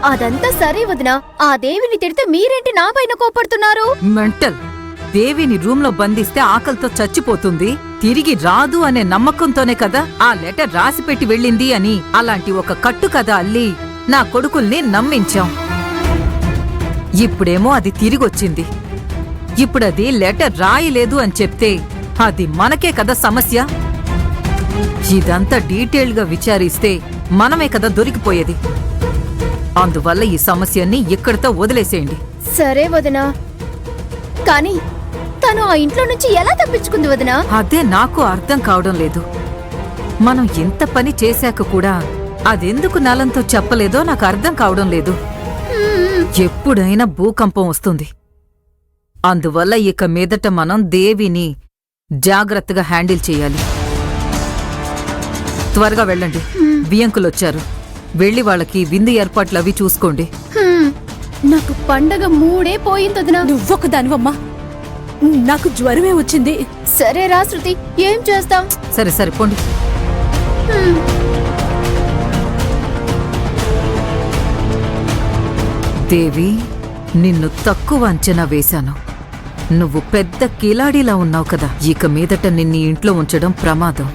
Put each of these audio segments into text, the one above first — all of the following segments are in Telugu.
అదంతా సరే వదినా, ఆ దేవిని తిడితే మీరేంటి నా పైన కోపడుతున్నారు? మెంటల్. దేవిని రూమ్ లో బంధిస్తే ఆకలితో చచ్చిపోతుంది, తిరిగి రాదు అనే నమ్మకంతోనే కదా ఆ లెటర్ రాసిపెట్టి వెళ్ళింది అని అలాంటి ఒక కట్టు కథ అల్లి నా కొడుకుల్ని నమ్మించాం. ఇప్పుడేమో అది తిరిగొచ్చింది. ఇప్పుడది లెటర్ రాయలేదు అని చెప్తే అది మనకే కదా సమస్య. ఇదంతా డీటెయిల్గా విచారిస్తే మనమే కదా దొరికిపోయేది. అందువల్ల ఈ సమస్యని ఇక్కడితో వదిలేసేయండి. సరే వదినా, కానీ తను ఆ ఇంట్లో నుంచి ఎలా తప్పించుకుంది వదినా? అదే నాకు అర్థం కావడం లేదు. మనం ఎంత పని చేశాక కూడా అదెందుకు నలంతో చెప్పలేదో నాకు అర్థం కావడం లేదు. ఎప్పుడైనా భూకంపం వస్తుంది. అందువల్ల ఇక మీదట మనం దేవిని జాగ్రత్తగా హ్యాండిల్ చెయ్యాలి. త్వరగా వెళ్ళండి, బియ్యంకులొచ్చారు. వెళ్ళి వాళ్ళకి విందు ఏర్పాట్లు అవి చూసుకోండి. నాకు పండగ మూడే పోయింది వదినా. నువ్వొక దానివమ్మా, నాకు జ్వరమే వచ్చింది. సరే రా శృతి, ఏం చేస్తాం? సరే సరే పోండి. దేవి, నిన్ను తక్కువ అంచనా వేశాను. నువ్వు పెద్ద కిలాడిలా ఉన్నావు కదా. ఇక మీదట నిన్ను ఇంట్లో ఉంచడం ప్రమాదం.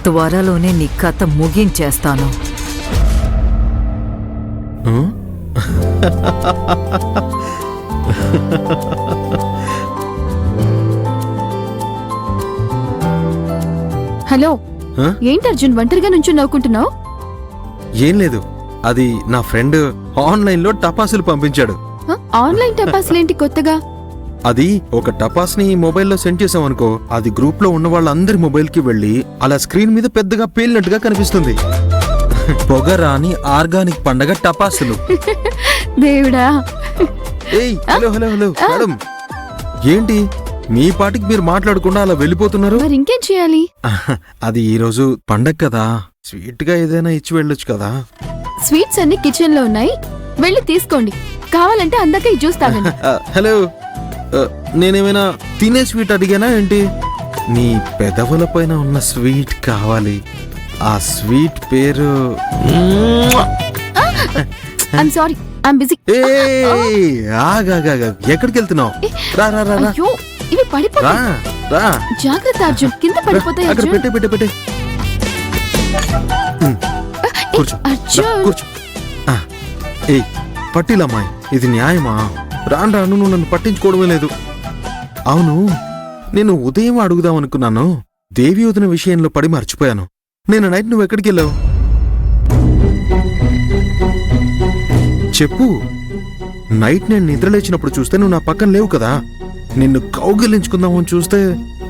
త్వరలోనే నీ కథ ముగించేస్తాను. హలో, ఏంటి అర్జున్ ఒంటరిగా నుంచి నవ్వుకుంటున్నావు? ఏం లేదు, అది నా ఫ్రెండ్ ఆన్లైన్ లో టపాసులు పంపించాడు. ఆన్లైన్ టపాసులేంటి కొత్తగా? అది ఒక టపాస్ ని మొబైల్లో సెండ్ చేసామనుకో, అది గ్రూప్ లో ఉన్న వాళ్ళందరి మొబైల్ కి వెళ్లి అలా స్క్రీన్ మీద పెద్దగా పేలినట్టుగా కనిపిస్తుంది. పొగరాని ఆర్గానిక్ పండగ టపాసులు. దేవుడా! ఏయ్, హలో హలో హలో మేడం, ఏంటి మీ పాటికి మీరు మాట్లాడకుండా అలా వెళ్ళిపోతున్నారు? మరి ఇంకేం చేయాలి? అది ఈ రోజు పండగ కదా, స్వీట్ గా ఏదైనా ఇచ్చి వెళ్ళొచ్చు కదా. స్వీట్స్ అన్ని కిచెన్ లో ఉన్నాయి, వెళ్ళి తీసుకోండి. కావాలంటే అందాక ఈ జ్యూస్ తాగండి. హలో, నేనేమైనా తినే స్వీట్ అడిగానా ఏంటి? నీ పెదవుల పైన ఉన్న స్వీట్ కావాలి. ఆ స్వీట్ పేరు ఐమ్ సారీ, ఐమ్ బిజీ. ఎక్కడికి వెళ్తున్నావు? రా రా రా రా. అయ్యో, ఇవి పడిపోతాయి. రా. జాగ్రత్త అర్జున్, కింద పడిపోతాయి. అక్కడ అర్జున్, పెట్టే పెట్టే పెట్టే. కూర్చో అర్జున్. కూర్చో. ఏయ్ పట్టిలమ్మాయి, ఇది న్యాయమా? రాను రాను నువ్వు నన్ను పట్టించుకోవడమే లేదు. అవును, నేను ఉదయం అడుగుదాం అనుకున్నాను. దేవి వదిన విషయంలో పడి మర్చిపోయాను. నేను నైట్ నువ్వు ఎక్కడికి వెళ్ళావు చెప్పు. నైట్ నేను నిద్రలేచినప్పుడు చూస్తే నువ్వు నా పక్కన లేవు కదా. నిన్ను కౌగిలించుకుందామని చూస్తే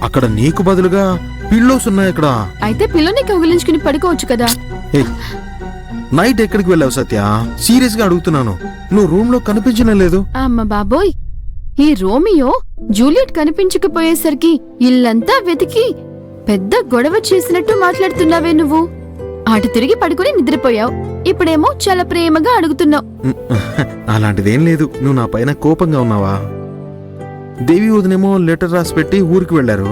అక్కడ నీకు బదులుగా పిల్లోస్ ఉన్నాయి. అక్కడ అయితే పిల్లని కౌగిలించుకుని పడుకోవచ్చు కదా. నైట్ ఎక్కడికి వెళ్ళావు సత్య? సీరియస్ గా అడుగుతున్నాను. నువ్వు రూమ్ లో కనిపించనే లేదు. అమ్మ బాబోయ్, ఈ రోమియో జూలియట్ కనిపించకపోయేసరికి ఇల్లంతా వెతికి పెద్ద గొడవ చేసినట్టు మాట్లాడుతున్నావే నువ్వు. అటు తిరిగి పడుకుని నిద్రపోయావు, ఇప్పుడేమో చాలా ప్రేమగా అడుగుతున్నావు. అలాంటిదేం లేదు. నువ్వు నా పైన కోపంగా ఉన్నావా? దేవి వదినేమో లెటర్ రాసి పెట్టి ఊరికి వెళ్లారు.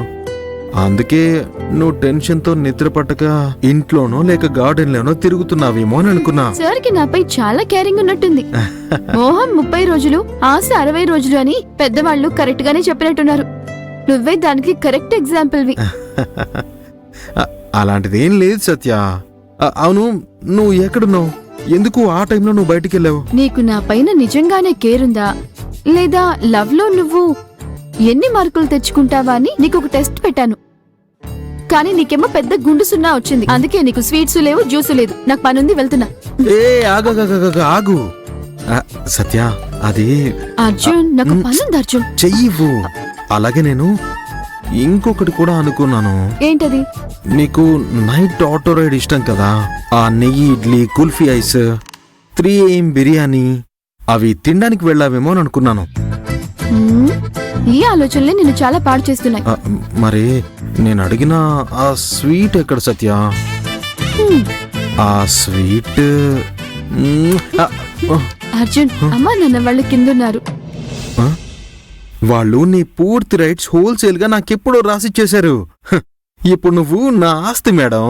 అందుకే నువ్వు టెన్షన్ తో నిద్ర పట్టక ఇంట్లోనో లేక గార్డెన్ లోనో తిరుగుతున్నావేమో అని అనుకున్నా. సార్కి నాపై చాలా కేరింగ్ ఉన్నట్టుంది. మోహం 30 రోజులు, ఆశ 60 రోజులు అని పెద్దవాళ్లు కరెక్ట్ గానే చెప్పినట్టున్నారు. నువ్వే దానికి కరెక్ట్ ఎగ్జాంపుల్వి. అలాంటిదేం లేదు సత్య. అవును, నువ్వు ఎక్కడున్నావు? ఎందుకు ఆ టైంలో నువ్వు బయటికి వెళ్ళావు? నీకు నా పైన నిజంగానే కేరుందా, లేదా లవ్ లో నువ్వు ఎన్ని మార్కులు తెచ్చుకుంటావా అని నీకు ఒక టెస్ట్ పెట్టాను. కానీ నీకేమో పెద్ద గుండు సున్నా వచ్చింది. అందుకే నీకు స్వీట్స్ లేవు, జ్యూసు లేదు. నాకు పనుంది, వెళ్తున్నా. ఆగు సత్య, అది అర్జున్, నాకు పనుంది అర్జున్. చెయ్యివ్వు. అలాగే నేను ఇంకొకటి కూడా అనుకున్నాను. ఏంటది? నీకు నైట్ ఆటో రైడ్ ఇష్టం కదా. ఆ నెయ్యి ఇడ్లీ, కుల్ఫీ ఐస్, 3 AM బిర్యానీ అవి తినడానికి వెళ్ళావేమో అని అనుకున్నాను. ఈ ఆలోచనలే నిన్ను చాలా పాడు చేస్తున్నాయి. మరి నేను అడిగిన ఆ స్వీట్ ఎక్కడ సత్య? ఆ స్వీట్ అర్జున్, అమ్మా నాన్న వాళ్ళు కిందున్నారు. వాళ్ళు నీ పూర్తి రైట్స్ హోల్సేల్ గా నాకెప్పుడో రాసిచ్చేశారు. ఇప్పుడు నువ్వు నా ఆస్తి మేడం.